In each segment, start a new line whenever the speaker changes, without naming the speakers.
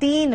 3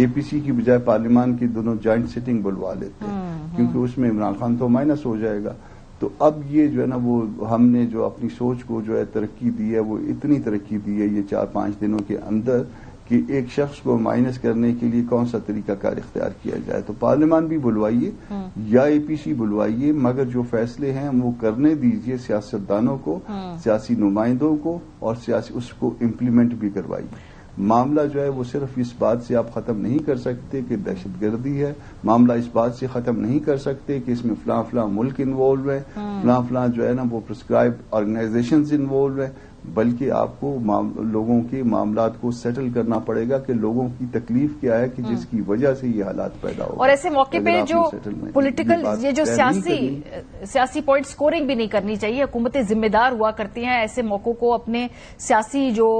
APC کی بجائے پارلیمان کی دونوں جوائنٹ سٹنگ بلوا لیتے ہیں، کیونکہ اس میں عمران خان تو مائنس ہو جائے گا. تو اب یہ جو ہے نا وہ ہم نے جو اپنی سوچ کو جو ہے ترقی دی ہے، وہ اتنی ترقی دی ہے یہ 4-5 دنوں کے اندر کہ ایک شخص کو مائنس کرنے کے لیے کون سا طریقہ کار اختیار کیا جائے. تو پارلیمان بھی بلوائیے یا APC بلوائیے، مگر جو فیصلے ہیں وہ کرنے دیجیے سیاستدانوں کو، سیاسی نمائندوں کو، اور اس کو امپلیمنٹ بھی کروائیے. معاملہ جو ہے وہ صرف اس بات سے آپ ختم نہیں کر سکتے کہ دہشت گردی ہے، معاملہ اس بات سے ختم نہیں کر سکتے کہ اس میں فلاں فلاں ملک انوالو ہے، فلاں فلاں جو ہے نا وہ پرسکرائب آرگنائزیشنز انوالو ہے، بلکہ آپ کو لوگوں کے معاملات کو سیٹل کرنا پڑے گا کہ لوگوں کی تکلیف کیا ہے کہ جس کی وجہ سے یہ حالات پیدا ہو.
اور ایسے موقع پہ جو پولیٹیکل یہ جو سیاسی پوائنٹ سکورنگ بھی نہیں کرنی چاہیے. حکومتیں ذمہ دار ہوا کرتی ہیں ایسے موقعوں کو اپنے سیاسی جو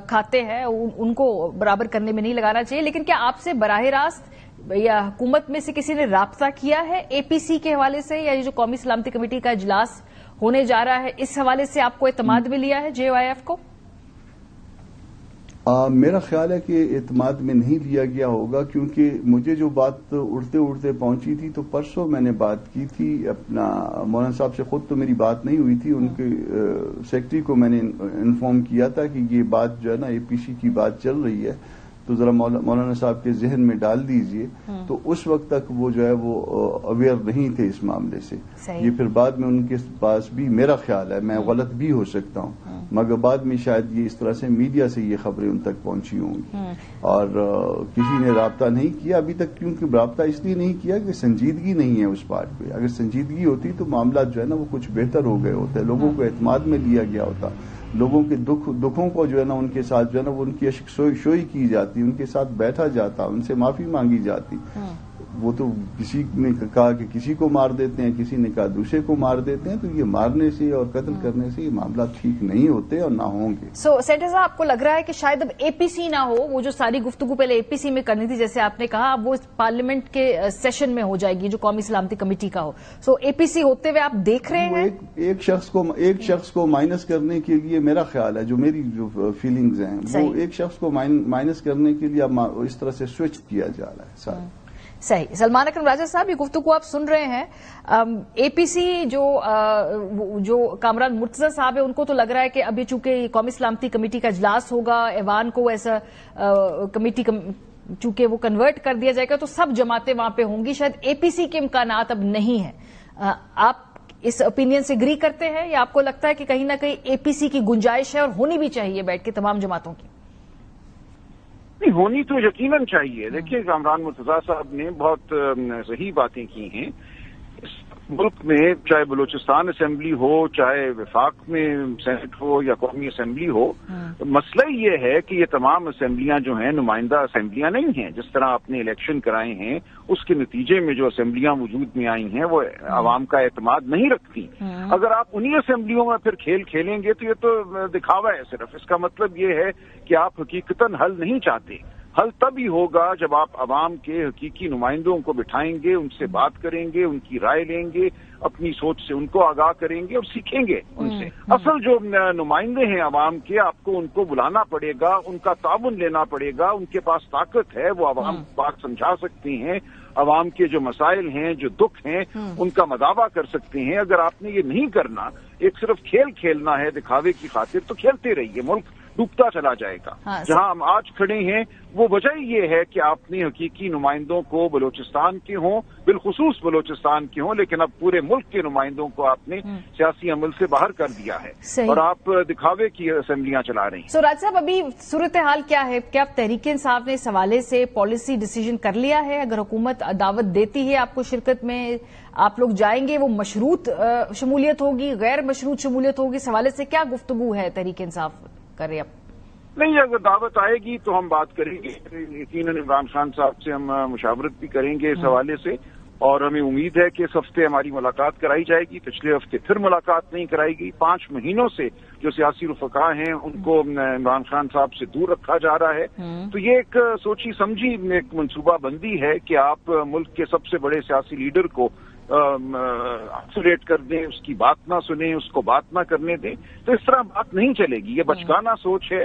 کھاتے ہیں ان کو برابر کرنے میں نہیں لگانا چاہیے. لیکن کیا آپ سے براہ راست یا حکومت میں سے کسی نے رابطہ کیا ہے APC کے حوالے سے، یا یہ جو قومی سلامتی کمیٹی کا اجلاس ہونے جا رہا ہے اس حوالے سے آپ کو اعتماد میں لیا ہے JOIF کو؟
میرا خیال ہے کہ اعتماد میں نہیں لیا گیا ہوگا، کیونکہ مجھے جو بات اڑتے اڑتے پہنچی تھی تو پرسوں میں نے بات کی تھی اپنا مولانا صاحب سے. خود تو میری بات نہیں ہوئی تھی، ان کے سیکرٹری کو میں نے انفارم کیا تھا کہ یہ بات جو ہے نا APC کی بات چل رہی ہے تو ذرا مولانا صاحب کے ذہن میں ڈال دیجئے. تو اس وقت تک وہ جو ہے وہ اویئر نہیں تھے اس معاملے سے. یہ پھر بعد میں ان کے پاس بھی، میرا خیال ہے میں غلط بھی ہو سکتا ہوں، مگر بعد میں شاید یہ اس طرح سے میڈیا سے یہ خبریں ان تک پہنچی ہوں گی اور کسی نے رابطہ نہیں کیا ابھی تک. کیونکہ رابطہ اس لیے نہیں کیا کہ سنجیدگی نہیں ہے اس بات پہ. اگر سنجیدگی ہوتی تو معاملات جو ہے نا وہ کچھ بہتر ہو گئے ہوتے، لوگوں کو اعتماد میں لیا گیا ہوتا، لوگوں کے دکھوں کو جو ہے نا ان کے ساتھ جو ہے نا وہ ان کی اشک شوئی کی جاتی، ان کے ساتھ بیٹھا جاتا، ان سے معافی مانگی جاتی. وہ تو کسی نے کہا کہ کسی کو مار دیتے ہیں، کسی نے کہا دوسرے کو مار دیتے ہیں. تو یہ مارنے سے اور قتل کرنے سے یہ معاملات ٹھیک نہیں ہوتے اور نہ ہوں گے.
سینیٹر صاحب، آپ کو لگ رہا ہے کہ شاید اب APC نہ ہو، وہ جو ساری گفتگو پہلے APC میں کرنی تھی جیسے آپ نے کہا، اب وہ پارلیمنٹ کے سیشن میں ہو جائے گی جو قومی سلامتی کمیٹی کا ہو. APC ہوتے ہوئے آپ دیکھ رہے ہیں
ایک شخص کو مائنس کرنے کے لیے، میرا خیال ہے جو میری جو فیلنگز ہیں وہ ایک شخص کو مائنس کرنے کے لیے اب اس طرح سے سوئچ کیا جا رہا ہے.
صحیح. سلمان اکرم راجہ صاحب، یہ گفتگو آپ سن رہے ہیں. APC جو کامران مرتضی صاحب ہیں ان کو تو لگ رہا ہے کہ ابھی چونکہ قومی سلامتی کمیٹی کا اجلاس ہوگا، ایوان کو ایسا کمیٹی چونکہ وہ کنورٹ کر دیا جائے گا تو سب جماعتیں وہاں پہ ہوں گی، شاید APC کے امکانات اب نہیں ہیں. آپ اس اوپینین سے اگری کرتے ہیں یا آپ کو لگتا ہے کہ کہیں نہ کہیں APC کی گنجائش ہے اور ہونی بھی چاہیے بیٹھ کے تمام جماعتوں کی؟
ہونی تو یقیناً چاہیے. دیکھیے، کامران مرتضیٰ صاحب نے بہت صحیح باتیں کی ہیں. اس ملک میں چاہے بلوچستان اسمبلی ہو، چاہے وفاق میں سینٹ ہو یا قومی اسمبلی ہو، مسئلہ یہ ہے کہ یہ تمام اسمبلیاں جو ہیں نمائندہ اسمبلیاں نہیں ہیں. جس طرح آپ نے الیکشن کرائے ہیں اس کے نتیجے میں جو اسمبلیاں وجود میں آئی ہیں وہ عوام کا اعتماد نہیں رکھتی. اگر آپ انہی اسمبلیوں میں پھر کھیل کھیلیں گے تو یہ تو دکھاوا ہے صرف. اس کا مطلب یہ ہے کہ آپ حقیقتاً حل نہیں چاہتے. حل تب ہی ہوگا جب آپ عوام کے حقیقی نمائندوں کو بٹھائیں گے، ان سے بات کریں گے، ان کی رائے لیں گے، اپنی سوچ سے ان کو آگاہ کریں گے اور سیکھیں گے ان سے. اصل جو نمائندے ہیں عوام کے، آپ کو ان کو بلانا پڑے گا، ان کا تعاون لینا پڑے گا. ان کے پاس طاقت ہے، وہ عوام کو بات سمجھا سکتے ہیں، عوام کے جو مسائل ہیں، جو دکھ ہیں، ان کا مداوع کر سکتے ہیں. اگر آپ نے یہ نہیں کرنا، ایک صرف کھیل کھیلنا ہے دکھاوے کی خاطر، تو کھیلتے رہیے، ملک ڈوبتا چلا جائے گا. جہاں ہم آج کھڑے ہیں وہ وجہ یہ ہے کہ آپ نے حقیقی نمائندوں کو بلوچستان کے ہوں، بالخصوص بلوچستان کے ہوں، لیکن اب پورے ملک کے نمائندوں کو آپ نے سیاسی عمل سے باہر کر دیا ہے اور آپ دکھاوے کی اسمبلیاں چلا رہی ہیں.
راج صاحب، ابھی صورتحال کیا ہے؟ کیا تحریک انصاف نے اس حوالے سے پالیسی ڈیسیژن کر لیا ہے؟ اگر حکومت دعوت دیتی ہے آپ کو شرکت میں، آپ لوگ جائیں گے، وہ مشروط شمولیت ہوگی، غیر مشروط شمولیت ہوگی؟ اس حوالے سے کیا گفتگو ہے تحریک انصاف کر رہے اب؟
نہیں، اگر دعوت آئے گی تو ہم بات کریں گے. یقیناً عمران خان صاحب سے ہم مشاورت بھی کریں گے اس حوالے سے، اور ہمیں امید ہے کہ اس ہفتے ہماری ملاقات کرائی جائے گی. پچھلے ہفتے پھر ملاقات نہیں کرائی گئی. 5 مہینوں سے جو سیاسی رفقا ہیں ان کو عمران خان صاحب سے دور رکھا جا رہا ہے. تو یہ ایک سوچی سمجھی ایک منصوبہ بندی ہے کہ آپ ملک کے سب سے بڑے سیاسی لیڈر کو آئسولیٹ کر دیں، اس کی بات نہ سنیں، اس کو بات نہ کرنے دیں. تو اس طرح بات نہیں چلے گی. یہ بچگانہ سوچ ہے.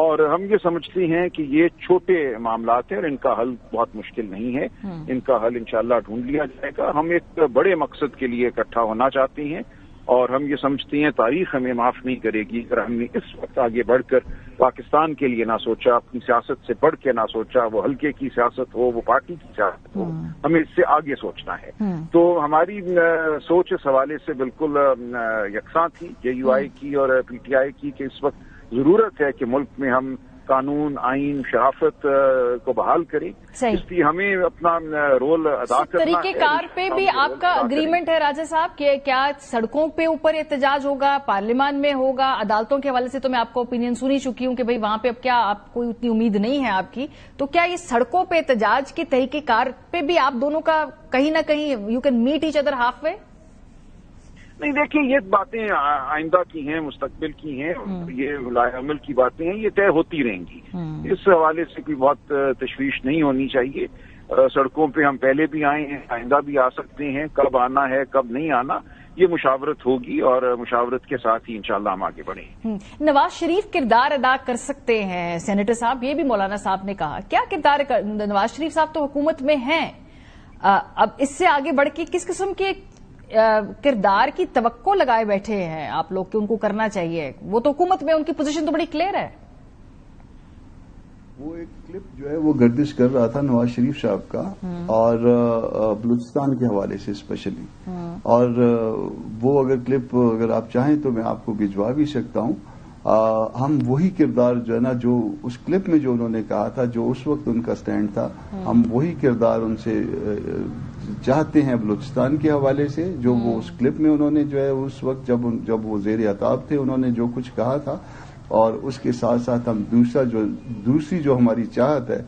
اور ہم یہ سمجھتے ہیں کہ یہ چھوٹے معاملات ہیں اور ان کا حل بہت مشکل نہیں ہے. ان کا حل انشاءاللہ ڈھونڈ لیا جائے گا. ہم ایک بڑے مقصد کے لیے اکٹھا ہونا چاہتے ہیں اور ہم یہ سمجھتے ہیں تاریخ ہمیں معاف نہیں کرے گی اگر ہم نے اس وقت آگے بڑھ کر پاکستان کے لیے نہ سوچا, اپنی سیاست سے بڑھ کے نہ سوچا, وہ حلقے کی سیاست ہو, وہ پارٹی کی سیاست ہو, ہمیں اس سے آگے سوچنا ہے. تو ہماری سوچ اس حوالے سے بالکل یکساں تھی JUI کی اور PTI کی کہ اس وقت ضرورت ہے کہ ملک میں ہم قانون, آئین, شرافت کو بحال کریں. اس لیے ہمیں اپنا رول ادا کرنا ہے.
طریقہ کار پہ بھی آپ کا اگریمنٹ ہے راجہ صاحب کہ کیا سڑکوں پہ اوپر احتجاج ہوگا, پارلیمان میں ہوگا؟ عدالتوں کے حوالے سے تو میں آپ کو اوپینین سنی چکی ہوں کہ بھئی وہاں پہ اب کیا آپ کو اتنی امید نہیں ہے آپ کی, تو کیا یہ سڑکوں پہ احتجاج کی طریقہ کار پہ بھی آپ دونوں کا کہیں نہ کہیں you can meet each other half way?
نہیں, دیکھیں یہ باتیں آئندہ کی ہیں, مستقبل کی ہیں, یہ لائحہ عمل کی باتیں ہیں, یہ طے ہوتی رہیں گی. اس حوالے سے کوئی بہت تشویش نہیں ہونی چاہیے. سڑکوں پہ ہم پہلے بھی آئے ہیں, آئندہ بھی آ سکتے ہیں. کب آنا ہے کب نہیں آنا یہ مشاورت ہوگی اور مشاورت کے ساتھ ہی انشاءاللہ ہم آگے بڑھیں.
نواز شریف کردار ادا کر سکتے ہیں سینیٹر صاحب, یہ بھی مولانا صاحب نے کہا. کیا کردار نواز شریف صاحب تو حکومت میں ہیں, اب اس سے آگے بڑھ کے کس قسم کے کردار کی توقع لگائے بیٹھے ہیں آپ لوگ کہ ان کو کرنا چاہیے؟ وہ تو حکومت میں ان کی پوزیشن تو بڑی کلیئر ہے.
وہ ایک کلپ جو ہے وہ گردش کر رہا تھا نواز شریف صاحب کا اور بلوچستان کے حوالے سے اسپیشلی, اور وہ اگر کلپ اگر آپ چاہیں تو میں آپ کو بھجوا بھی سکتا ہوں. ہم وہی کردار جو ہے نا, جو اس کلپ میں جو انہوں نے کہا تھا, جو اس وقت ان کا سٹینڈ تھا, ہم وہی کردار ان سے چاہتے ہیں بلوچستان کے حوالے سے. جو وہ اس کلپ میں انہوں نے جو ہے اس وقت جب وہ زیر عتاب تھے انہوں نے جو کچھ کہا تھا, اور اس کے ساتھ ساتھ ہم دوسری جو ہماری چاہت ہے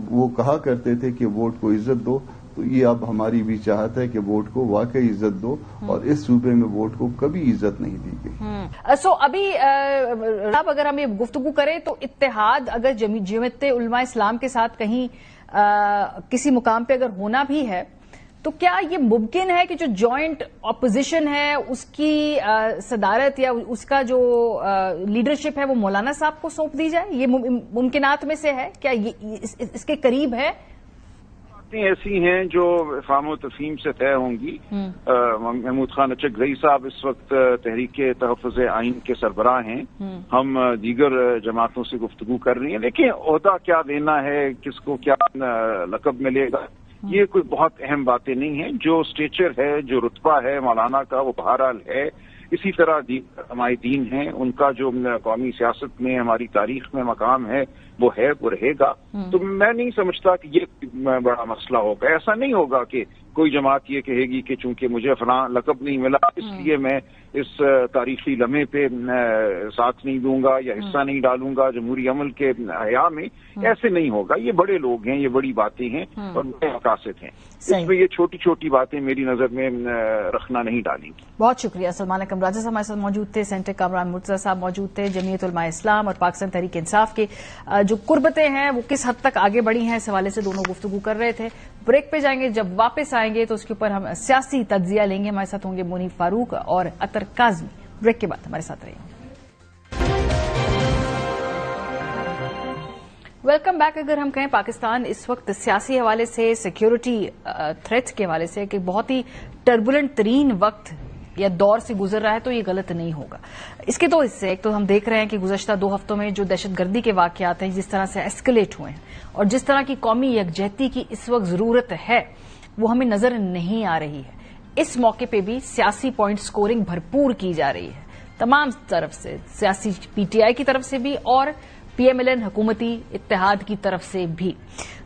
وہ کہا کرتے تھے کہ ووٹ کو عزت دو. تو یہ اب ہماری بھی چاہت ہے کہ ووٹ کو واقعی عزت دو, اور اس صوبے میں ووٹ کو کبھی عزت نہیں دی گئی.
سو ابھی اگر ہم یہ گفتگو کریں تو اتحاد اگر جمعیت علماء اسلام کے ساتھ کہیں کسی مقام پہ اگر ہونا بھی ہے تو کیا یہ ممکن ہے کہ جو جوائنٹ اپوزیشن ہے اس کی صدارت یا اس کا جو لیڈرشپ ہے وہ مولانا صاحب کو سونپ دی جائے؟ یہ ممکنات میں سے ہے کیا؟ اس کے قریب ہے؟
ایسی ہیں جو افہام و تفہیم سے طے ہوں گی. محمود خان اچکزئی صاحب اس وقت تحریک تحفظ آئین کے سربراہ ہیں. ہم دیگر جماعتوں سے گفتگو کر رہی ہیں. لیکن عہدہ کیا دینا ہے, کس کو کیا لقب ملے گا, یہ کوئی بہت اہم باتیں نہیں ہیں. جو اسٹیچر ہے, جو رتبہ ہے مولانا کا, وہ بہرحال ہے. اسی طرح ہمارے دین ہیں, ان کا جو قومی سیاست میں ہماری تاریخ میں مقام ہے وہ ہے, وہ رہے گا. تو میں نہیں سمجھتا کہ یہ بڑا مسئلہ ہوگا. ایسا نہیں ہوگا کہ کوئی جماعت یہ کہے گی کہ چونکہ مجھے فلاں لقب نہیں ملا اس لیے میں اس تاریخی لمحے پہ ساتھ نہیں دوں گا یا حصہ نہیں ڈالوں گا جمہوری عمل کے حیا میں. ایسے نہیں ہوگا. یہ بڑے لوگ ہیں, یہ بڑی باتیں ہیں اور بڑے مقاصد ہیں. اس میں یہ چھوٹی چھوٹی باتیں میری نظر میں رکھنا نہیں ڈالیں گی.
بہت شکریہ. سلمان اکرم راجہ صاحب ہمارے ساتھ موجود تھے, سینٹر کامران مرتضیٰ صاحب موجود تھے. جمعیت علماء اسلام اور پاکستان تحریک انصاف کے جو قربتیں ہیں وہ کس حد تک آگے بڑھی ہیں اس حوالے سے دونوں گفتگو کر رہے تھے. بریک پہ جائیں گے, جب واپس آئیں گے تو اس کے اوپر ہم سیاسی تجزیہ لیں گے. ہمارے ساتھ ہوں گے منیب فاروق اور اطہر کاظمی. بریک کے بعد ہمارے ساتھ رہیں گے. Welcome back. اگر ہم کہیں پاکستان اس وقت سیاسی حوالے سے, سیکیورٹی تھریٹ کے حوالے سے کہ بہت ہی ٹربولنٹ ترین وقت یا دور سے گزر رہا ہے تو یہ غلط نہیں ہوگا. اس کے دو حصے, ایک تو ہم دیکھ رہے ہیں کہ گزشتہ 2 ہفتوں میں جو دہشت گردی کے واقعات ہیں جس طرح سے ایسکلیٹ ہوئے ہیں اور جس طرح کی قومی یکجہتی کی اس وقت ضرورت ہے وہ ہمیں نظر نہیں آ رہی ہے. اس موقع پہ بھی سیاسی پوائنٹ سکورنگ بھرپور کی جا رہی ہے تمام طرف سے, سیاسی PTI کی طرف سے بھی اور PMLN حکومتی اتحاد کی طرف سے بھی.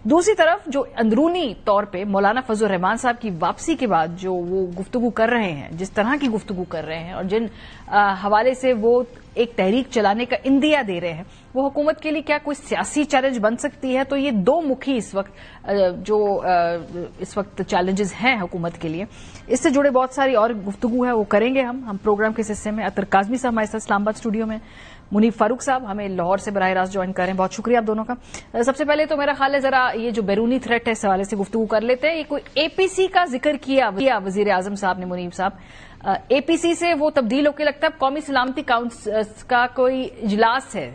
دوسری طرف جو اندرونی طور پہ مولانا فضل الرحمان صاحب کی واپسی کے بعد جو وہ گفتگو کر رہے ہیں, جس طرح کی گفتگو کر رہے ہیں اور جن حوالے سے وہ ایک تحریک چلانے کا اندیہ دے رہے ہیں, وہ حکومت کے لیے کیا کوئی سیاسی چیلنج بن سکتی ہے؟ تو یہ دو مکھی اس وقت چیلنجز ہیں حکومت کے لیے. اس سے جڑے بہت ساری اور گفتگو ہے, وہ کریں گے ہم پروگرام کے حصے میں. اطہر کاظمی صاحب ہمارے ساتھ اسلام آباد اسٹوڈیو میں, منیب فاروق صاحب ہمیں لاہور سے براہ راست جوائن کر رہے ہیں. بہت شکریہ آپ دونوں کا. سب سے پہلے تو میرا خیال ہے ذرا یہ جو بیرونی تھریٹ ہے اس حوالے سے گفتگو کر لیتے ہیں. یہ کوئی APC کا ذکر کیا وزیر اعظم صاحب نے, منیب صاحب, APC سے وہ تبدیل ہو کے لگتا ہے قومی سلامتی کونسل کا کوئی اجلاس ہے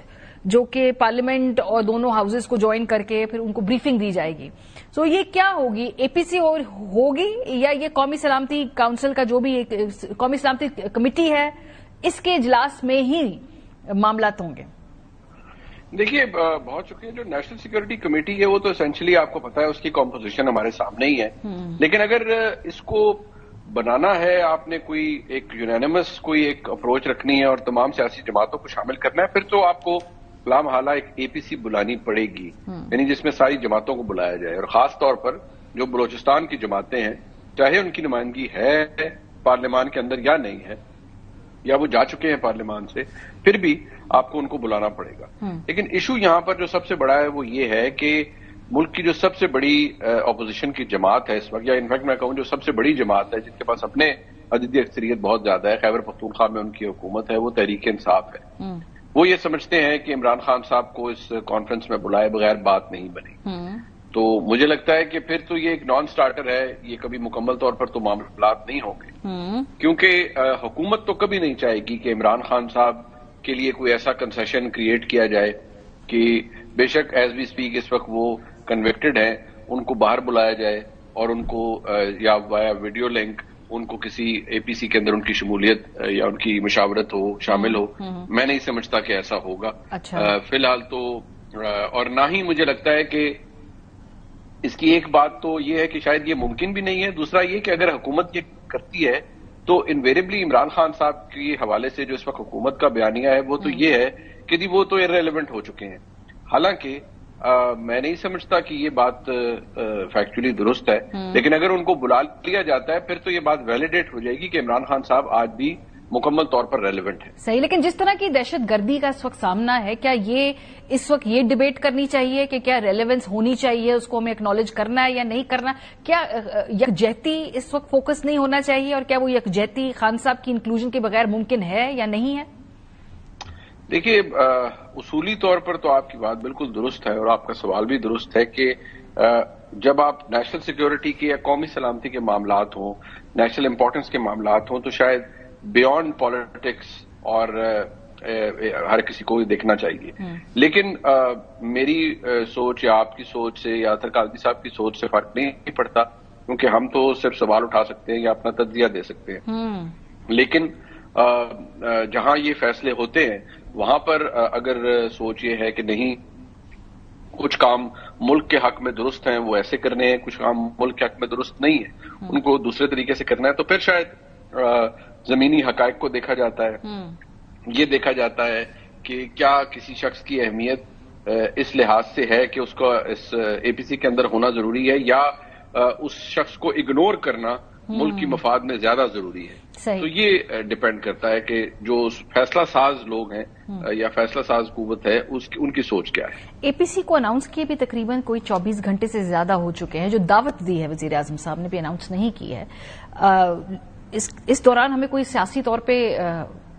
جو کہ پارلیمنٹ اور دونوں ہاؤسز کو جوائن کر کے پھر ان کو بریفنگ دی جائے گی. سو یہ کیا ہوگی؟ اے پی سی ہوگی یا یہ قومی سلامتی کونسل کا جو بھی قومی سلامتی کمیٹی ہے اس کے اجلاس میں ہی معاملات ہوں گے؟
دیکھیے بہت شکریہ. جو نیشنل سیکورٹی کمیٹی ہے وہ تو اسینشلی آپ کو پتا ہے اس کی کمپوزیشن ہمارے سامنے ہی ہے. لیکن اگر اس کو بنانا ہے، آپ نے کوئی ایک یونینیمس کوئی ایک اپروچ رکھنی ہے اور تمام سیاسی جماعتوں کو شامل کرنا ہے، پھر تو آپ کو فلام حالہ ایک اے پی سی بلانی پڑے گی، یعنی جس میں ساری جماعتوں کو بلایا جائے. اور خاص طور پر جو بلوچستان کی جماعتیں ہیں، چاہے ان کی نمائندگی ہے پارلیمان کے اندر یا نہیں ہے، یا وہ جا چکے ہیں پارلیمان سے، پھر بھی آپ کو ان کو بلانا پڑے گا. لیکن ایشو یہاں پر جو سب سے بڑا ہے وہ یہ ہے کہ ملک کی جو سب سے بڑی اپوزیشن کی جماعت ہے اس وقت، یا انفیکٹ میں کہوں جو سب سے بڑی جماعت ہے جن کے پاس اپنے عددی اکثریت بہت زیادہ ہے، خیبر پختونخوا میں ان کی حکومت ہے، وہ تحریک انصاف ہے. وہ یہ سمجھتے ہیں کہ عمران خان صاحب کو اس کانفرنس میں بلائے بغیر بات نہیں بنی. تو مجھے لگتا ہے کہ پھر تو یہ ایک نان سٹارٹر ہے، یہ کبھی مکمل طور پر تو معاملات نہیں ہوں گے، کیونکہ حکومت تو کبھی نہیں چاہے گی کہ عمران خان صاحب کے لیے کوئی ایسا کنسیشن کریٹ کیا جائے کہ بے شک ایز وی اسپیک اس وقت وہ کنوکٹڈ ہیں، ان کو باہر بلایا جائے اور ان کو یا وایا ویڈیو لنک ان کو کسی اے پی سی کے اندر ان کی شمولیت یا ان کی مشاورت ہو، شامل ہو. میں نہیں سمجھتا کہ ایسا ہوگا فی الحال تو. اور نہ ہی مجھے لگتا ہے کہ اس کی ایک بات تو یہ ہے کہ شاید یہ ممکن بھی نہیں ہے. دوسرا یہ کہ اگر حکومت یہ کرتی ہے تو انویریبلی عمران خان صاحب کے حوالے سے جو اس وقت حکومت کا بیانیہ ہے وہ تو یہ ہے کہ جی وہ تو ارریلیونٹ ہو چکے ہیں. حالانکہ میں نہیں سمجھتا کہ یہ بات فیکچولی درست ہے، لیکن اگر ان کو بلا لیا جاتا ہے پھر تو یہ بات ویلیڈیٹ ہو جائے گی کہ عمران خان صاحب آج بھی مکمل طور پر ریلیونٹ ہے.
صحیح. لیکن جس طرح کی دہشت گردی کا اس وقت سامنا ہے، کیا یہ اس وقت یہ ڈیبیٹ کرنی چاہیے کہ کیا ریلیونس ہونی چاہیے، اس کو ہمیں اکنالج کرنا ہے یا نہیں کرنا؟ کیا یکجہتی اس وقت فوکس نہیں ہونا چاہیے، اور کیا وہ یکجہتی خان صاحب کی انکلوژن کے بغیر ممکن ہے یا نہیں ہے؟
دیکھیے اصولی طور پر تو آپ کی بات بالکل درست ہے اور آپ کا سوال بھی درست ہے کہ جب آپ نیشنل سیکیورٹی کے یا قومی سلامتی کے معاملات ہوں، نیشنل امپورٹنس کے معاملات ہوں، تو شاید بیونڈ پالیٹکس اور ہر کسی کو دیکھنا چاہیے. لیکن میری سوچ یا آپ کی سوچ سے یا اطہر قادری صاحب کی سوچ سے فرق نہیں پڑتا، کیونکہ ہم تو صرف سوال اٹھا سکتے ہیں یا اپنا تجزیہ دے سکتے ہیں. لیکن جہاں یہ فیصلے ہوتے ہیں وہاں پر اگر سوچ یہ ہے کہ نہیں کچھ کام ملک کے حق میں درست ہیں وہ ایسے کرنے ہیں، کچھ کام ملک کے حق میں درست نہیں ہے ان کو دوسرے طریقے سے کرنا ہے، تو پھر شاید زمینی حقائق کو دیکھا جاتا ہے. یہ دیکھا جاتا ہے کہ کیا کسی شخص کی اہمیت اس لحاظ سے ہے کہ اس کو اس اے پی سی کے اندر ہونا ضروری ہے، یا اس شخص کو اگنور کرنا ملک کی مفاد میں زیادہ ضروری ہے. تو یہ ڈیپینڈ کرتا ہے کہ جو فیصلہ ساز لوگ ہیں یا فیصلہ ساز قوت ہے ان کی سوچ کیا ہے.
اے پی سی کو اناؤنس کیے بھی تقریباً کوئی 24 گھنٹے سے زیادہ ہو چکے ہیں. جو دعوت دی ہے وزیر اعظم صاحب نے بھی اناؤنس نہیں کی ہے. اس دوران ہمیں کوئی سیاسی طور پہ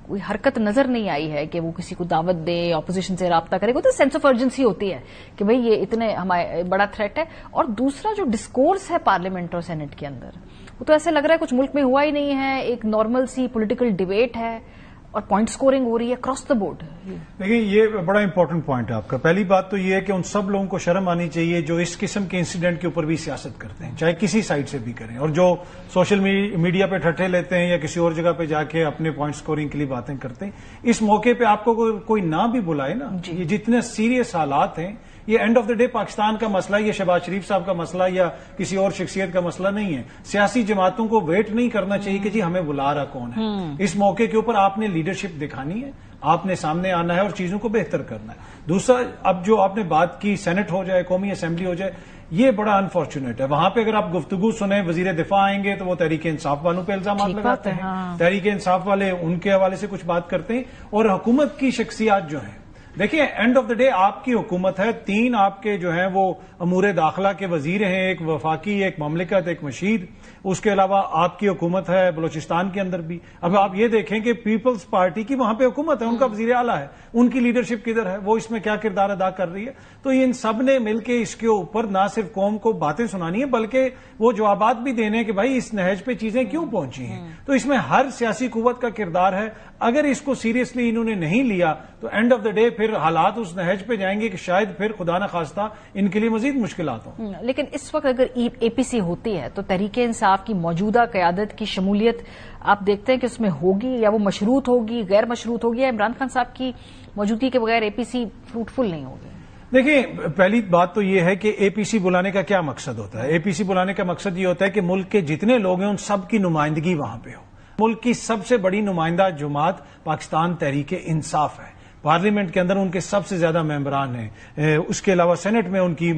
کوئی حرکت نظر نہیں آئی ہے کہ وہ کسی کو دعوت دے، اپوزیشن سے رابطہ کرے. وہ تو سینس آف ارجنسی ہوتی ہے کہ بھئی یہ اتنے ہمارے بڑا تھریٹ ہے. اور دوسرا جو ڈسکورس ہے پارلیمنٹ اور سینٹ کے اندر، وہ تو ایسے لگ رہا ہے کچھ ملک میں ہوا ہی نہیں ہے. ایک نارمل سی پولیٹیکل ڈیبیٹ ہے اور پوائنٹ سکورنگ ہو رہی ہے اکراس دا بورڈ.
دیکھیں یہ بڑا امپورٹنٹ پوائنٹ ہے آپ کا. پہلی بات تو یہ ہے کہ ان سب لوگوں کو شرم آنی چاہیے جو اس قسم کے انسیڈنٹ کے اوپر بھی سیاست کرتے ہیں، چاہے کسی سائڈ سے بھی کریں، اور جو سوشل میڈیا پہ ٹھٹھے لیتے ہیں یا کسی اور جگہ پہ جا کے اپنے پوائنٹ سکورنگ کے لیے باتیں کرتے ہیں. اس موقع پہ آپ کو کوئی نہ بھی بلائے نا، یہ جتنے سیریس حالات ہیں، یہ and of the day Pakistan کا مسئلہ، یہ شہباز شریف صاحب کا مسئلہ یا کسی اور شخصیت کا مسئلہ نہیں ہے. سیاسی جماعتوں کو ویٹ نہیں کرنا چاہیے کہ جی ہمیں بلا رہا کون ہے. اس موقع کے اوپر آپ نے لیڈرشپ دکھانی ہے، آپ نے سامنے آنا ہے اور چیزوں کو بہتر کرنا ہے. دوسرا، اب جو آپ نے بات کی سینٹ ہو جائے، قومی اسمبلی ہو جائے، یہ بڑا انفارچونیٹ ہے. وہاں پہ اگر آپ گفتگو سنیں، وزیر دفاع آئیں گے تو وہ تحریک انصاف والوں پہ الزامات لگاتے ہیں، تحریک انصاف والے ان کے حوالے سے کچھ بات کرتے ہیں، اور حکومت کی شخصیات جو ہیں، دیکھیں اینڈ آف دا ڈے آپ کی حکومت ہے. 3 آپ کے جو ہیں وہ امور داخلہ کے وزیر ہیں، ایک وفاقی، ایک مملکت، ایک مشیر. اس کے علاوہ آپ کی حکومت ہے بلوچستان کے اندر بھی. اب آپ یہ دیکھیں کہ پیپلز پارٹی کی وہاں پہ حکومت ہے، ان کا وزیر اعلیٰ ہے، ان کی لیڈرشپ کدھر ہے، وہ اس میں کیا کردار ادا کر رہی ہے. تو ان سب نے مل کے اس کے اوپر نہ صرف قوم کو باتیں سنانی ہے بلکہ وہ جوابات بھی دینے کہ بھائی اس نہج پہ چیزیں کیوں پہنچی ہیں. تو اس میں ہر سیاسی قوت کا کردار ہے. اگر اس کو سیریسلی انہوں نے نہیں لیا تو اینڈ آف دا ڈے پھر پھر حالات اس نہج پہ جائیں گے کہ شاید پھر خدا نخواستہ ان کے لیے مزید مشکلات ہوں.
لیکن اس وقت اگر اے پی سی ہوتی ہے تو تحریک انصاف کی موجودہ قیادت کی شمولیت آپ دیکھتے ہیں کہ اس میں ہوگی یا وہ مشروط ہوگی, غیر مشروط ہوگی, یا عمران خان صاحب کی موجودگی کے بغیر اے پی سی فروٹفل نہیں ہوگی؟
دیکھیں, پہلی بات تو یہ ہے کہ اے پی سی بلانے کا کیا مقصد ہوتا ہے. اے پی سی بلانے کا مقصد یہ ہوتا ہے کہ ملک کے جتنے لوگ ہیں ان سب کی نمائندگی وہاں پہ ہو. ملک کی سب سے بڑی نمائندہ جماعت پاکستان تحریک انصاف ہے. پارلیمنٹ کے اندر ان کے سب سے زیادہ ممبران ہیں, اس کے علاوہ سینٹ میں ان کی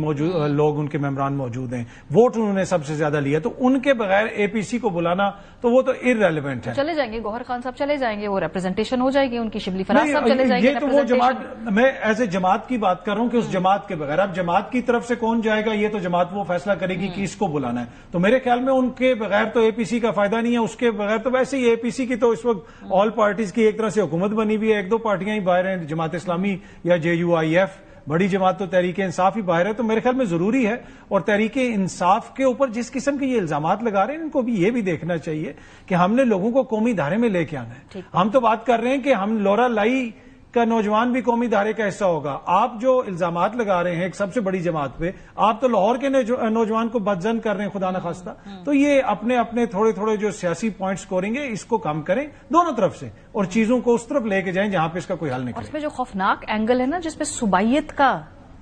لوگ, ان کے ممبران موجود ہیں, ووٹ انہوں نے سب سے زیادہ لیا. تو ان کے بغیر اے پی سی کو بلانا تو وہ تو ارریلیونٹ ہے.
چلے جائیں گے گوہر خان صاحب, چلے جائیں گے, وہ ریپرزنٹیشن ہو جائے گی ان کی. شبلی فراز صاحب چلے جائیں گے.
یہ تو وہ جماعت, میں ایز اے جماعت کی بات کر رہا ہوں کہ اس جماعت کے بغیر اب جماعت کی طرف سے کون جائے گا یہ تو جماعت وہ فیصلہ کرے گی کہ اس کو بلانا ہے. تو میرے خیال میں ان کے بغیر تو اے پی سی کا فائدہ نہیں ہے. اس کے بغیر تو ویسے ہی اے پی سی کی تو اس وقت آل پارٹیز کی ایک طرح سے حکومت بنی ہوئی ہے. ایک دو پارٹیاں ہی باہر ہیں, جماعت اسلامی یا JUIF, بڑی جماعت تو تحریک انصاف ہی باہر ہے. تو میرے خیال میں ضروری ہے, اور تحریک انصاف کے اوپر جس قسم کے یہ الزامات لگا رہے ہیں ان کو بھی یہ بھی دیکھنا چاہیے کہ ہم نے لوگوں کو قومی دھارے میں لے کے آنا ہے. ہم تو بات کر رہے ہیں کہ ہم لورا لائی کا نوجوان بھی قومی دھارے کا حصہ ہوگا. آپ جو الزامات لگا رہے ہیں ایک سب سے بڑی جماعت پہ, آپ تو لاہور کے نوجوان کو بدزن کر رہے ہیں خدا نخواستہ. تو یہ اپنے اپنے تھوڑے تھوڑے جو سیاسی پوائنٹس سکوریں گے اس کو کم کریں دونوں طرف سے, اور چیزوں کو اس طرف لے کے جائیں جہاں پہ اس کا کوئی حل نکلے.
اور اس میں جو خوفناک اینگل ہے نا, جس پہ صوبائیت کا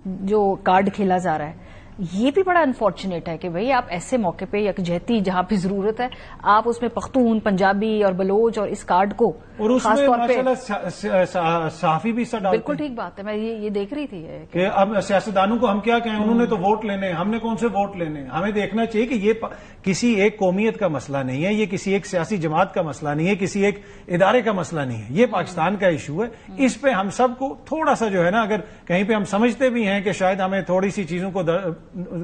جو کارڈ کھیلا جا رہا ہے, یہ بھی بڑا انفارچونیٹ ہے کہ بھئی آپ ایسے موقع پہ یکجہتی جہاں پہ ضرورت ہے آپ اس میں پختون, پنجابی اور بلوچ اور اس کارڈ کو
اور اس
خاص
میں
طور پہ
صحافی بھی حصہ ڈالتے ہیں.
بالکل ٹھیک بات ہے, میں یہ دیکھ رہی تھی
کہ اب سیاستدانوں کو ہم کیا کہیں, انہوں نے تو ووٹ لینے, ہم نے کون سے ووٹ لینے. ہمیں دیکھنا چاہیے کہ یہ کسی ایک قومیت کا مسئلہ نہیں ہے, یہ کسی ایک سیاسی جماعت کا مسئلہ نہیں ہے, کسی ایک ادارے کا مسئلہ نہیں ہے, یہ پاکستان کا ایشو ہے. اس پہ ہم سب کو تھوڑا سا جو ہے نا, اگر کہیں پہ ہم سمجھتے بھی ہیں کہ شاید ہمیں تھوڑی سی چیزوں کو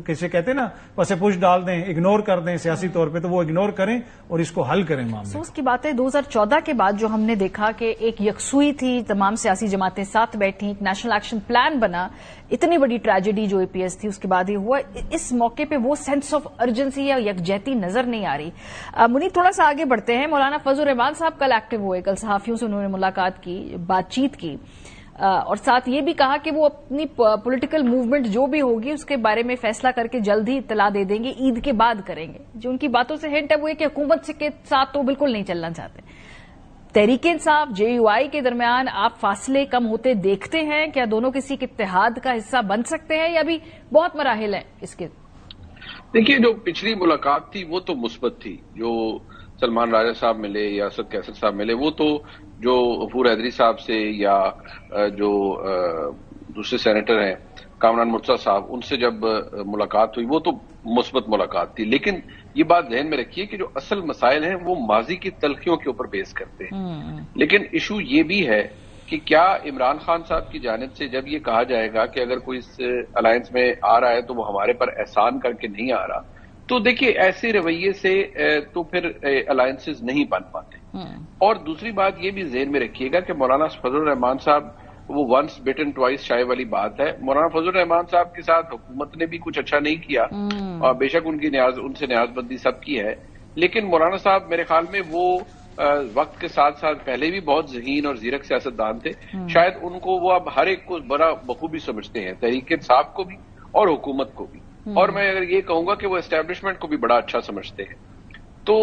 کیسے کہتے ہیں نا پس پش ڈال دیں, اگنور کر دیں سیاسی طور پہ, تو وہ اگنور کریں اور اس کو حل کریں. معاملے
افسوس کی بات ہے 2014 کے بعد جو ہم نے دیکھا کہ ایک یکسوئی تھی, تمام سیاسی جماعتیں ساتھ بیٹھی, ایک نیشنل ایکشن پلان بنا, اتنی بڑی ٹریجڈی جو APS تھی اس کے بعد یہ ہوا. اس موقع پہ وہ سینس آف ارجنسی یا یکجہتی نظر نہیں آ رہی. منیر, تھوڑا سا آگے بڑھتے ہیں. مولانا فضل الرحمان صاحب کل ایکٹیو ہوئے, کل صحافیوں سے انہوں نے ملاقات کی, بات چیت کی, اور ساتھ یہ بھی کہا کہ وہ اپنی پولیٹیکل موومنٹ جو بھی ہوگی اس کے بارے میں فیصلہ کر کے جلد ہی اطلاع دے دیں گے, عید کے بعد کریں گے. جو ان کی باتوں سے ہنٹ ہے وہ یہ کہ حکومت کے ساتھ تو بالکل نہیں چلنا چاہتے. تحریک انصاف JUI کے درمیان آپ فاصلے کم ہوتے دیکھتے ہیں کیا؟ دونوں کسی کے اتحاد کا حصہ بن سکتے ہیں یا ابھی بہت مراحل ہیں اس کے؟
دیکھیے, جو پچھلی ملاقات تھی وہ تو مثبت تھی. جو سلمان راجہ صاحب ملے یا اسد کیسر صاحب ملے, وہ تو جو غفور حیدری صاحب سے یا جو دوسرے سینیٹر ہیں کامران مرتضیٰ صاحب, ان سے جب ملاقات ہوئی وہ تو مثبت ملاقات تھی. لیکن یہ بات ذہن میں رکھیے کہ جو اصل مسائل ہیں وہ ماضی کی تلخیوں کے اوپر بیس کرتے ہیں. لیکن ایشو یہ بھی ہے کہ کیا عمران خان صاحب کی جانب سے جب یہ کہا جائے گا کہ اگر کوئی اس الائنس میں آ رہا ہے تو وہ ہمارے پر احسان کر کے نہیں آ رہا, تو دیکھیے ایسے رویے سے تو پھر الائنسز نہیں بن پاتے. اور دوسری بات یہ بھی ذہن میں رکھیے گا کہ مولانا فضل الرحمان صاحب, وہ ونس بٹن ٹوائس شائے والی بات ہے. مولانا فضل الرحمان صاحب کے ساتھ حکومت نے بھی کچھ اچھا نہیں کیا, اور بے شک ان سے نیاز بندی سب کی ہے, لیکن مولانا صاحب میرے خیال میں وہ وقت کے ساتھ ساتھ پہلے بھی بہت ذہین اور زیرک سیاستدان تھے. شاید ان کو وہ اب ہر ایک کو بڑا بخوبی سمجھتے ہیں, تحریک انصاف کو بھی اور حکومت کو بھی, اور میں اگر یہ کہوں گا کہ وہ اسٹیبلشمنٹ کو بھی بڑا اچھا سمجھتے ہیں. تو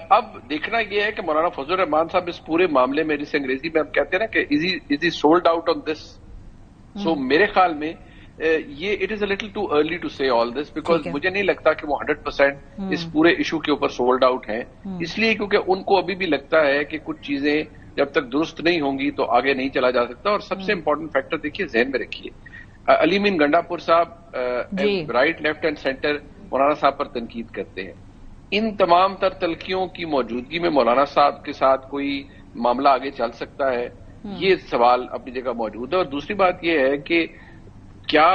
اب دیکھنا یہ ہے کہ مولانا فضل الرحمان صاحب اس پورے معاملے میں, جسے انگریزی میں ہم کہتے ہیں نا کہ از ہی سولڈ آؤٹ آن دس. سو میرے خیال میں یہ it is a little too early to say all this, because مجھے نہیں لگتا کہ وہ 100% اس پورے ایشو کے اوپر سولڈ آؤٹ ہیں. اس لیے کیونکہ ان کو ابھی بھی لگتا ہے کہ کچھ چیزیں جب تک درست نہیں ہوں گی تو آگے نہیں چلا جا سکتا. اور سب سے امپورٹنٹ فیکٹر دیکھیے, ذہن میں رکھیے, علی مین گنڈا پور صاحب رائٹ لیفٹ اینڈ سینٹر مولانا صاحب پر تنقید کرتے ہیں. ان تمام تر تلخیوں کی موجودگی میں مولانا صاحب کے ساتھ کوئی معاملہ آگے چل سکتا ہے, یہ سوال اپنی جگہ موجود ہے. اور دوسری بات یہ ہے کہ کیا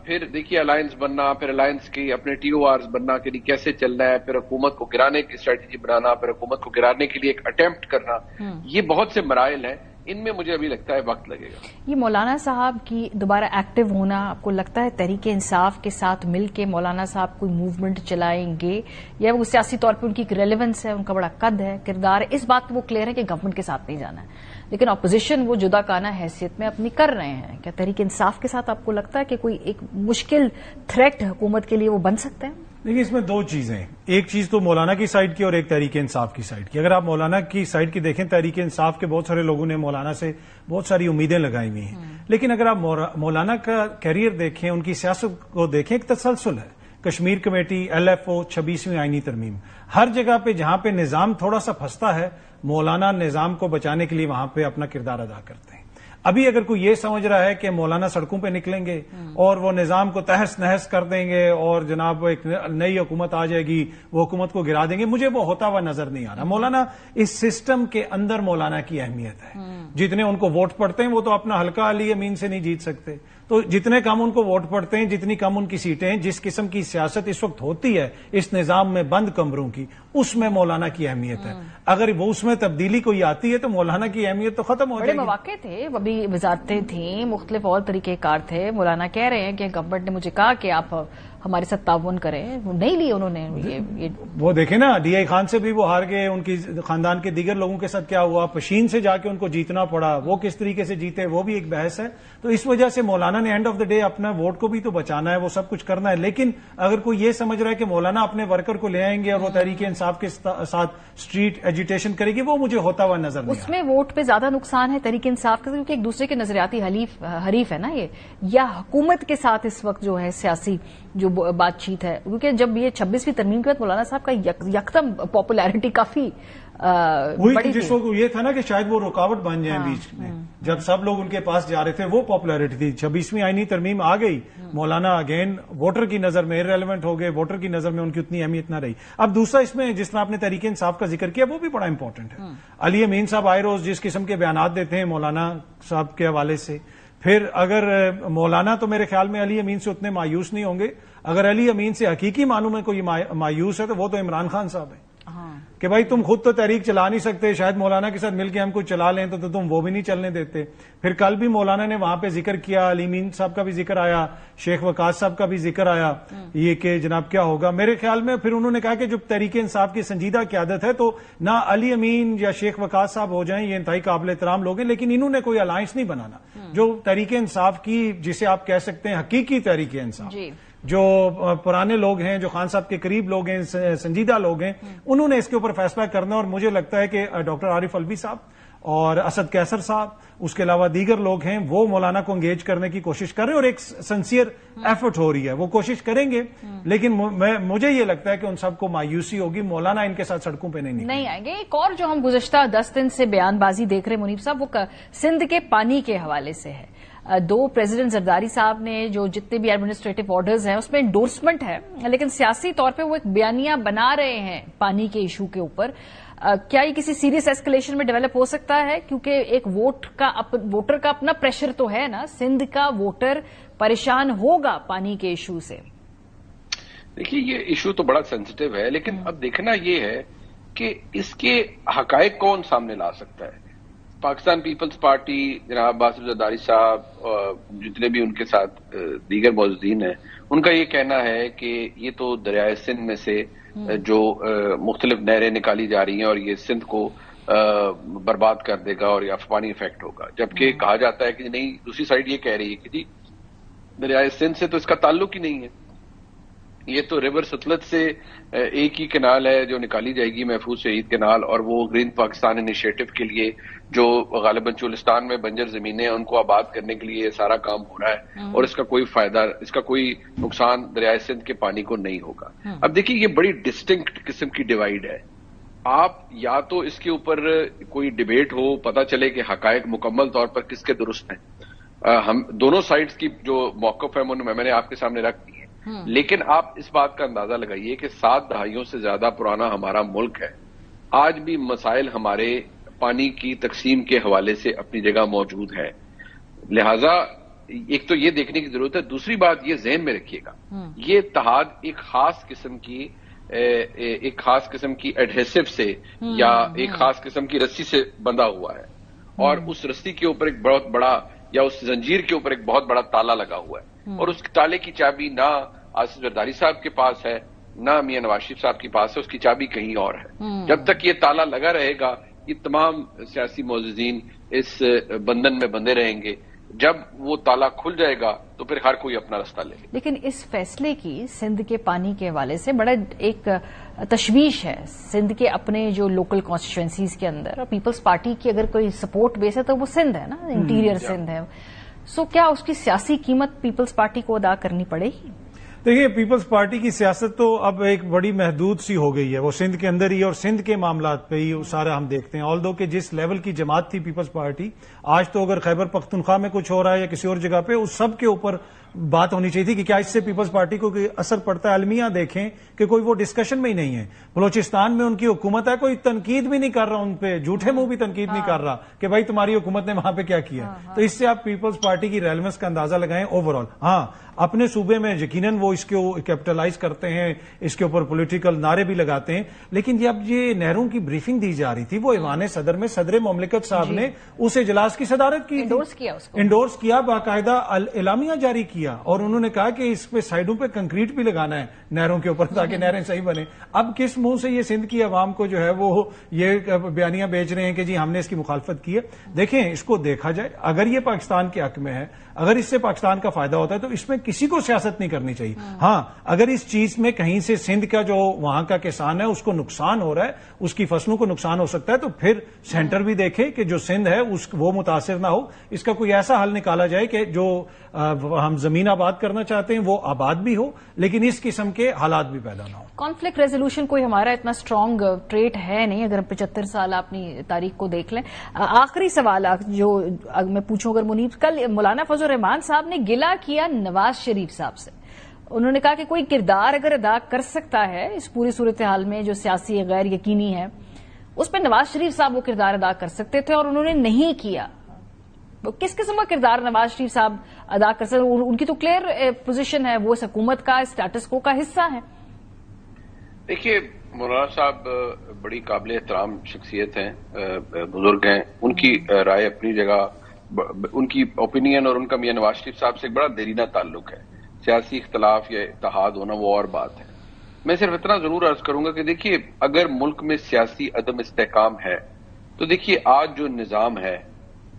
پھر دیکھیے الائنس بننا, پھر الائنس کی اپنے TORs بننا کے لیے کیسے چلنا ہے, پھر حکومت کو گرانے کی اسٹریٹجی بنانا, پھر حکومت کو گرانے کے لیے ایک اٹیمپٹ کرنا, یہ بہت سے مراحل ہیں. ان میں مجھے ابھی لگتا ہے وقت لگے گا.
یہ مولانا صاحب کی دوبارہ ایکٹیو ہونا، آپ کو لگتا ہے تحریک انصاف کے ساتھ مل کے مولانا صاحب کوئی موومنٹ چلائیں گے، یا وہ سیاسی طور پہ ان کی ایک ریلیونس ہے، ان کا بڑا قد ہے، کردار ہے، اس بات پہ وہ کلیئر ہے کہ گورنمنٹ کے ساتھ نہیں جانا ہے، لیکن اپوزیشن وہ جدا کانہ حیثیت میں اپنی کر رہے ہیں، کیا تحریک انصاف کے ساتھ آپ کو لگتا ہے کہ کوئی ایک مشکل تھریٹ حکومت کے لیے وہ بن سکتے ہیں؟
دیکھیے اس میں دو چیزیں ہیں، ایک چیز تو مولانا کی سائڈ کی اور ایک تحریک انصاف کی سائڈ کی. اگر آپ مولانا کی سائڈ کی دیکھیں، تحریک انصاف کے بہت سارے لوگوں نے مولانا سے بہت ساری امیدیں لگائی ہوئی ہیں، لیکن اگر آپ مولانا کا کیریئر دیکھیں، ان کی سیاست کو دیکھیں، ایک تسلسل ہے. کشمیر کمیٹی، LFO، 26ویں آئینی ترمیم، ہر جگہ پہ جہاں پہ نظام تھوڑا سا پھنستا ہے، مولانا نظام کو بچانے کے لیے وہاں پہ اپنا کردار ادا کرتے ہیں. ابھی اگر کوئی یہ سمجھ رہا ہے کہ مولانا سڑکوں پہ نکلیں گے اور وہ نظام کو تہس نہس کر دیں گے اور جناب ایک نئی حکومت آ جائے گی، وہ حکومت کو گرا دیں گے، مجھے وہ ہوتا ہوا نظر نہیں آ رہا. مولانا اس سسٹم کے اندر مولانا کی اہمیت ہے. جتنے ان کو ووٹ پڑتے ہیں وہ تو اپنا حلقہ علی امین سے نہیں جیت سکتے، تو جتنے کم ان کو ووٹ پڑتے ہیں، جتنی کم ان کی سیٹیں ہیں، جس قسم کی سیاست اس وقت ہوتی ہے اس نظام میں بند کمروں کی، اس میں مولانا کی اہمیت ہے. اگر وہ اس میں تبدیلی کوئی آتی ہے تو مولانا کی اہمیت تو ختم ہو جائے گی.
بڑے مواقع تھے، ابھی وزارتیں تھیں، مختلف اور طریقہ کار تھے. مولانا کہہ رہے ہیں کہ گورنمنٹ نے مجھے کہا کہ آپ ہمارے ساتھ تعاون کریں، وہ نہیں لی انہوں نے.
وہ دیکھیں نا، DI خان سے بھی وہ ہار گئے، ان کی خاندان کے دیگر لوگوں کے ساتھ کیا ہوا، پشین سے جا کے ان کو جیتنا پڑا، وہ کس طریقے سے جیتے وہ بھی ایک بحث ہے. تو اس وجہ سے مولانا نے اینڈ آف دا ڈے اپنا ووٹ کو بھی تو بچانا ہے، وہ سب کچھ کرنا ہے. لیکن اگر کوئی یہ سمجھ رہا ہے کہ مولانا اپنے ورکر کو لے آئیں گے اور وہ تحریک انصاف کے ساتھ اسٹریٹ ایجیٹیشن کرے گی، وہ مجھے ہوتا ہوا نظر نہیں.
اس میں ووٹ پہ زیادہ نقصان ہے تحریک انصاف کا، کیونکہ ایک دوسرے کے نظریاتی حریف ہے نا یہ، یا حکومت کے ساتھ اس وقت جو ہے سیاسی جو بات چیت ہے، کیونکہ جب یہ 26ویں ترمیم کے بعد مولانا صاحب کا یکدم پاپولیرٹی کافی
ہوئی، جس کو یہ تھا نا کہ شاید وہ رکاوٹ بن جائیں بیچ میں، جب سب لوگ ان کے پاس جا رہے تھے وہ پاپولیرٹی تھی. 26ویں آئینی ترمیم آ گئی، مولانا اگین ووٹر کی نظر میں ریلیونٹ ہو گئے، ووٹر کی نظر میں ان کی اتنی اہمیت نہ رہی. اب دوسرا اس میں جس طرح آپ نے تحریک انصاف کا ذکر کیا وہ بھی بڑا امپورٹنٹ ہے. علی امین صاحب آئے روز جس قسم کے بیانات دیتے ہیں مولانا صاحب کے حوالے سے، پھر اگر مولانا تو میرے خیال میں علی امین سے اتنے مایوس نہیں ہوں گے. اگر علی امین سے حقیقی معنوں میں کوئی مایوس ہے تو وہ تو عمران خان صاحب ہیں کہ بھائی تم خود تو تحریک چلا نہیں سکتے، شاید مولانا کے ساتھ مل کے ہم کچھ چلا لیں تو تم وہ بھی نہیں چلنے دیتے. پھر کل بھی مولانا نے وہاں پہ ذکر کیا، علی امین صاحب کا بھی ذکر آیا، شیخ وقاص صاحب کا بھی ذکر آیا، یہ کہ جناب کیا ہوگا. میرے خیال میں پھر انہوں نے کہا کہ جو تحریک انصاف کی سنجیدہ قیادت ہے تو نہ علی امین یا شیخ وقاص صاحب ہو جائیں، یہ انتہائی قابل احترام لوگ ہیں، لیکن انہوں نے کوئی الائنس نہیں بنانا. جو تحریک انصاف کی جسے آپ کہہ سکتے ہیں حقیقی تحریک انصاف، جو پرانے لوگ ہیں، جو خان صاحب کے قریب لوگ ہیں، سنجیدہ لوگ ہیں، انہوں نے اس کے اوپر فیصلہ کرنا. اور مجھے لگتا ہے کہ ڈاکٹر عارف الوی صاحب اور اسد کیسر صاحب، اس کے علاوہ دیگر لوگ ہیں، وہ مولانا کو انگیج کرنے کی کوشش کر رہے ہیں اور ایک سنسیئر ایفرٹ ہو رہی ہے، وہ کوشش کریں گے. لیکن مجھے یہ لگتا ہے کہ ان سب کو مایوسی ہوگی، مولانا ان کے ساتھ سڑکوں پہ نہیں
آئیں گے. ایک اور جو ہم گزشتہ 10 دن سے بیان بازی دیکھ رہے ہیں منیب صاحب، وہ سندھ کے پانی کے حوالے سے ہے. 2 پریزیڈنٹ زرداری صاحب نے جو جتنے بھی ایڈمنسٹریٹو آرڈرز ہیں اس میں انڈورسمنٹ ہے، لیکن سیاسی طور پہ وہ ایک بیانیہ بنا رہے ہیں پانی کے ایشو کے اوپر. کیا یہ کسی سیریس ایسکلیشن میں ڈیولپ ہو سکتا ہے؟ کیونکہ ایک ووٹر کا اپنا پریشر تو ہے نا، سندھ کا ووٹر پریشان ہوگا پانی کے ایشو سے.
دیکھیے یہ ایشو تو بڑا سینسٹیو ہے، لیکن اب دیکھنا یہ ہے کہ اس کے حقائق کون سامنے لا سکتا ہے. پاکستان پیپلز پارٹی، جناب باسل زرداری صاحب، جتنے بھی ان کے ساتھ دیگر موجودین ہیں، ان کا یہ کہنا ہے کہ یہ تو دریائے سندھ میں سے جو مختلف نہریں نکالی جا رہی ہیں اور یہ سندھ کو برباد کر دے گا اور یہ افغانی افیکٹ ہوگا. جبکہ کہا جاتا ہے کہ نہیں، دوسری سائڈ یہ کہہ رہی ہے کہ جی دریائے سندھ سے تو اس کا تعلق ہی نہیں ہے، یہ تو ریور ستلج سے ایک ہی کینال ہے جو نکالی جائے گی، محفوظ شہید کینال، اور وہ گرین پاکستان انیشیٹو کے لیے جو غالباً چولستان میں بنجر زمینیں ہیں ان کو آباد کرنے کے لیے یہ سارا کام ہو رہا ہے، اور اس کا کوئی فائدہ، اس کا کوئی نقصان دریائے سندھ کے پانی کو نہیں ہوگا. اب دیکھیے یہ بڑی ڈسٹنکٹ قسم کی ڈیوائیڈ ہے. آپ یا تو اس کے اوپر کوئی ڈیبیٹ ہو، پتہ چلے کہ حقائق مکمل طور پر کس کے درست ہیں. ہم دونوں سائڈز کی جو موقف ہے میں نے آپ کے سامنے رکھ دی ہے، لیکن آپ اس بات کا اندازہ لگائیے کہ 7 دہائیوں سے زیادہ پرانا ہمارا ملک ہے، آج بھی مسائل ہمارے پانی کی تقسیم کے حوالے سے اپنی جگہ موجود ہے. لہذا ایک تو یہ دیکھنے کی ضرورت ہے. دوسری بات یہ ذہن میں رکھیے گا، یہ اتحاد ایک خاص قسم کی ایڈہیسو سے یا ایک خاص قسم کی رسی سے بندھا ہوا ہے. اور اس رسی کے اوپر ایک بہت بڑا یا اس زنجیر کے اوپر ایک بہت بڑا تالا لگا ہوا ہے، اور اس تالے کی چابی نہ آصف زرداری صاحب کے پاس ہے نہ میاں نواز شریف صاحب کے پاس ہے، اس کی چابی کہیں اور ہے۔ جب تک یہ تالا لگا رہے گا یہ تمام سیاسی معززین اس بندھن میں بندھے رہیں گے، جب وہ تالا کھل جائے گا تو پھر ہر کوئی اپنا رستہ لے گا۔
لیکن اس فیصلے کی سندھ کے پانی کے حوالے سے بڑا ایک تشویش ہے، سندھ کے اپنے جو لوکل کانسٹیچوئنسیز کے اندر، اور پیپلز پارٹی کی اگر کوئی سپورٹ بیس ہے تو وہ سندھ ہے نا، انٹیریئر سندھ ہے، سو کیا اس کی سیاسی قیمت پیپلز پارٹی کو ادا کرنی پڑے گی؟
دیکھیے پیپلز پارٹی کی سیاست تو اب ایک بڑی محدود سی ہو گئی ہے، وہ سندھ کے اندر ہی اور سندھ کے معاملات پہ ہی سارا ہم دیکھتے ہیں، آل دو کہ جس لیول کی جماعت تھی پیپلز پارٹی، آج تو اگر خیبر پختونخوا میں کچھ ہو رہا ہے یا کسی اور جگہ پہ، اس سب کے اوپر بات ہونی چاہیے تھی کہ کیا اس سے پیپلز پارٹی کو کوئی اثر پڑتا ہے۔ المیہ دیکھیں کہ کوئی وہ ڈسکشن میں ہی نہیں ہے، بلوچستان میں ان کی حکومت ہے، کوئی تنقید بھی نہیں کر رہا ان پہ، جھوٹے منہ بھی تنقید نہیں کر رہا کہ بھائی تمہاری حکومت نے وہاں پہ کیا کیا، تو اس سے آپ پیپلز پارٹی کی ریلیونس کا اندازہ لگائیں اوور آل۔ ہاں اپنے صوبے میں یقیناً وہ اس کو کیپٹلائز کرتے ہیں، اس کے اوپر پولیٹیکل نعرے بھی لگاتے ہیں، لیکن جب یہ نہروں کی بریفنگ دی جا رہی تھی وہ ایوان صدر میں صدر مملکت صاحب نے اس اجلاس کی صدارت کی، انڈورس کیا، باقاعدہ اعلامیہ جاری کیا، اور انہوں نے کہا کہ اس پہ سائڈوں پہ کنکریٹ بھی لگانا ہے نہروں کے اوپر تاکہ نہریں صحیح بنے۔ اب کس منہ سے یہ سندھ کی عوام کو جو ہے وہ یہ بیانیاں بیچ رہے ہیں کہ جی ہم نے اس کی مخالفت کی ہے؟ دیکھیں اس کو دیکھا جائے، اگر یہ پاکستان کے حق میں ہے، اگر اس سے پاکستان کا فائدہ ہوتا ہے تو اس میں کسی کو سیاست نہیں کرنی چاہیے۔ ہاں اگر اس چیز میں کہیں سے سندھ کا جو وہاں کا کسان ہے اس کو نقصان ہو رہا ہے، اس کی فصلوں کو نقصان ہو سکتا ہے، تو پھر سینٹر بھی دیکھے کہ جو سندھ ہے وہ متاثر نہ ہو، اس کا کوئی ایسا حل نکالا جائے کہ جو ہم زمین آباد کرنا چاہتے ہیں وہ آباد بھی ہو لیکن اس قسم کے حالات بھی پیدا نہ ہو۔
کانفلکٹ ریزولوشن کوئی ہمارا اتنا اسٹرانگ ٹریٹ ہے نہیں، اگر 75 سال اپنی تاریخ کو دیکھ لیں۔ آخری سوال جو میں پوچھوں، اگر منیب، کل مولانا فضل الرحمان صاحب نے گلہ کیا نواز شریف صاحب سے، انہوں نے کہا کہ کوئی کردار اگر ادا کر سکتا ہے اس پوری صورتحال میں جو سیاسی غیر یقینی ہے، اس پہ نواز شریف صاحب وہ کردار ادا کر سکتے تھے اور انہوں نے نہیں کیا۔ کس قسم کا کردار نواز شریف صاحب ادا کر سکتے؟ ان کی تو کلیئر پوزیشن ہے، وہ اس حکومت کا اسٹیٹس کو کا حصہ ہے۔
دیکھیے مولانا صاحب بڑی قابل احترام شخصیت ہیں، بزرگ ہیں، ان کی رائے اپنی جگہ، ان کی اوپینین اور ان کا میاں نواز شریف صاحب سے ایک بڑا دیرینہ تعلق ہے، سیاسی اختلاف یا اتحاد ہونا وہ اور بات ہے۔ میں صرف اتنا ضرور عرض کروں گا کہ دیکھیے اگر ملک میں سیاسی عدم استحکام ہے تو دیکھیے آج جو نظام ہے،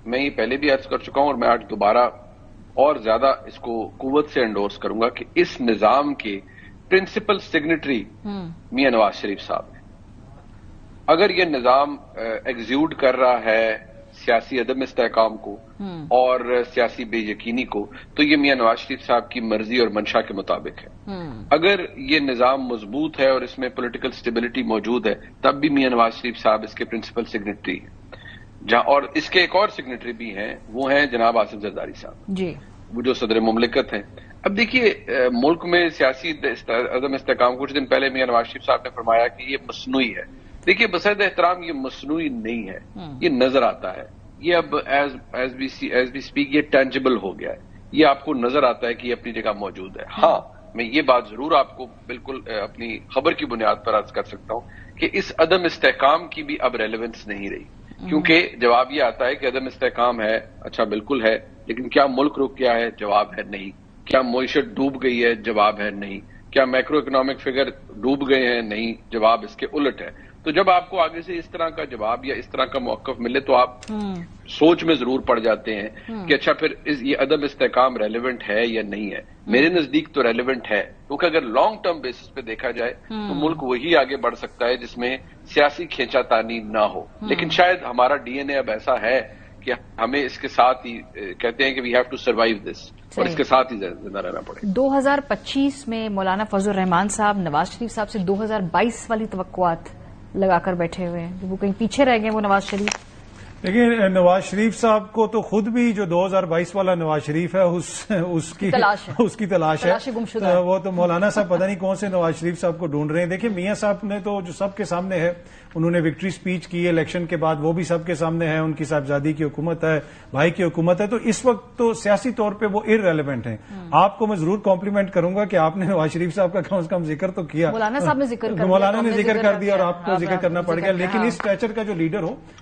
میں یہ پہلے بھی عرض کر چکا ہوں اور میں آج دوبارہ اور زیادہ اس کو قوت سے انڈورس کروں گا کہ اس نظام کے پرنسپل سگنیٹری میاں نواز شریف صاحب ہیں۔ اگر یہ نظام ایگزیوٹ کر رہا ہے سیاسی عدم استحکام کو اور سیاسی بے یقینی کو تو یہ میاں نواز شریف صاحب کی مرضی اور منشا کے مطابق ہے۔ اگر یہ نظام مضبوط ہے اور اس میں پولیٹیکل سٹیبلٹی موجود ہے تب بھی میاں نواز شریف صاحب اس کے پرنسپل سگنیٹری ہیں، اور اس کے ایک اور سگنیٹری بھی ہیں، وہ ہیں جناب آصف زرداری صاحب جی، وہ جو صدر مملکت ہیں۔ اب دیکھیے ملک میں سیاسی عدم استحکام کچھ دن پہلے میاں نواز شریف صاحب نے فرمایا کہ یہ مصنوعی ہے۔ دیکھیے بصد احترام یہ مصنوعی نہیں ہے، یہ نظر آتا ہے، یہ اب ایز وی اسپیک یہ ٹینجبل ہو گیا ہے، یہ آپ کو نظر آتا ہے کہ یہ اپنی جگہ موجود ہے۔ ہاں میں یہ بات ضرور آپ کو بالکل اپنی خبر کی بنیاد پر عرض کر سکتا ہوں کہ اس عدم استحکام کی بھی اب ریلیونس نہیں رہی، کیونکہ جواب یہ آتا ہے کہ عدم استحکام ہے، اچھا بالکل ہے، لیکن کیا ملک رک گیا ہے؟ جواب ہے نہیں۔ کیا معیشت ڈوب گئی ہے؟ جواب ہے نہیں۔ کیا میکرو اکنامک فگر ڈوب گئے ہیں؟ نہیں، جواب اس کے الٹ ہے۔ تو جب آپ کو آگے سے اس طرح کا جواب یا اس طرح کا موقف ملے تو آپ سوچ میں ضرور پڑ جاتے ہیں کہ اچھا پھر یہ عدم استحکام ریلیونٹ ہے یا نہیں ہے۔ میرے نزدیک تو ریلیونٹ ہے، کیونکہ اگر لانگ ٹرم بیسس پہ دیکھا جائے تو ملک وہی آگے بڑھ سکتا ہے جس میں سیاسی کھینچا تانی نہ ہو، لیکن شاید ہمارا ڈی این اے اب ایسا ہے کہ ہمیں اس کے ساتھ ہی کہتے ہیں کہ وی ہیو ٹو سروائیو دس، اور اس کے ساتھ ہی زندہ رہنا پڑے۔
2025 میں مولانا فضل الرحمان صاحب نواز شریف صاحب سے 2022 والی توقعات لگا کر بیٹھے ہوئے ہیں، وہ کہیں پیچھے رہ گئے وہ نواز شریف؟
لیکن نواز شریف صاحب کو تو خود بھی جو 2022 والا نواز شریف ہے اس کی تلاش ہے، وہ تو مولانا صاحب پتہ نہیں کون سے نواز شریف صاحب کو ڈھونڈ رہے ہیں۔ دیکھیں میاں صاحب نے تو جو سب کے سامنے ہے، انہوں نے وکٹری سپیچ کی الیکشن کے بعد، وہ بھی سب کے سامنے ہے، ان کی صاحبزادی کی حکومت ہے، بھائی کی حکومت ہے، تو اس وقت تو سیاسی طور پہ وہ ارریلیونٹ ہیں۔ آپ کو میں ضرور کمپلیمنٹ کروں گا کہ آپ نے نواز شریف صاحب کا کم از کم ذکر تو کیا،
مولانا صاحب نے ذکر کر دیا،
مولانا نے ذکر کر دیا اور آپ کو ذکر کرنا پڑے گا، لیکن اس اسٹیچر کا جو لیڈر ہو،